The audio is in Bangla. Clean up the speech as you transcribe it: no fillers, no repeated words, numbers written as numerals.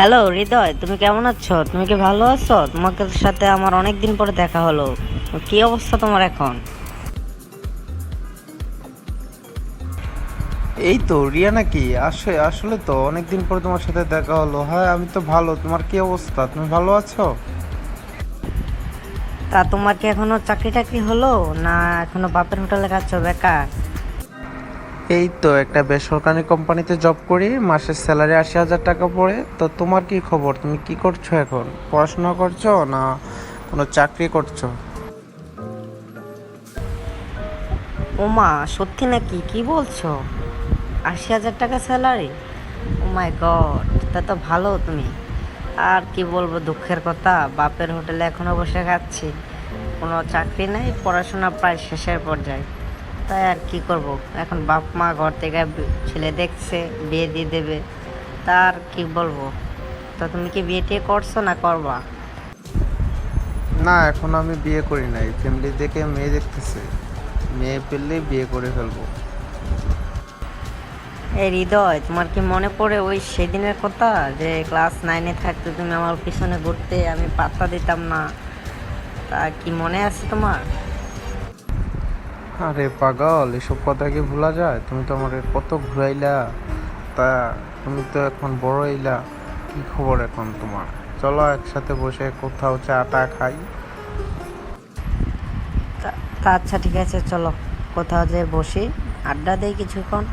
হ্যালো হৃদয়, তুমি কেমন আছো? তুমি কি ভালো আছো? তোমাকে সাথে আমার অনেক দিন পরে দেখা হলো। কি অবস্থা তোমার এখন? এই তো রিয়া নাকি আসলে তো অনেকদিন পর তোমার সাথে দেখা হলো। হ্যাঁ, আমি তো ভালো। তোমার কি অবস্থা? তুমি ভালো আছো? তা তোমার কি এখনো চাকরি টাকরি হলো, না এখনো বাপের হোটেলে খাচ্ছ বেকার? এই তো একটা বেসরকারি কোম্পানিতে জব করি, মাসের স্যালারি ৮০,০০০ টাকা পড়ে। তো তোমার কি খবর? তুমি কি করছো এখন? পড়াশোনা করছো না কোনো চাকরি করছো? ওমা, সত্যি নাকি? কি বলছো? ৮০,০০০ টাকা স্যালারি? ও মাই গড, তা তো ভালো তুমি। আর কি বলবো, দুঃখের কথা, বাপের হোটেলে এখনো বসে খাচ্ছি। কোনো চাকরি নেই, পড়াশোনা প্রায় শেষের পর্যায়ে। তাই আর কি করব, এখন বাপ মা ঘর থেকে ছেলে দেখছে, বিয়ে দিয়ে দেবে। তার কি বলবো। তা তুমি কি বিয়ে টিয়ে করছো না করবা? না, এখন আমি বিয়ে করি নাই। ফ্যামিলি দেখে মেয়ে দেখতেছে, মেয়ে পেলেই বিয়ে করে ফেলবো। এই হৃদয়, তোমার কি মনে পড়ে ওই সেদিনের কথা, যে ক্লাস 9-এ থাকতে তুমি আমার পিছনে ঘুরতে, আমি পাত্তা দিতাম না? তা কি মনে আছে তোমার? আরে পাগল, এসব কথা কি ভোলা যায়? তুমি তো আমাকে কত ঘুরাইলা। তা তুমি তো এখন বড় হইলা। কি খবর এখন তোমার? চলো একসাথে বসে কোথাও চা টা খাই। তা তা আচ্ছা ঠিক আছে, চলো কোথাও যে বসি, আড্ডা দেই কিছুক্ষণ।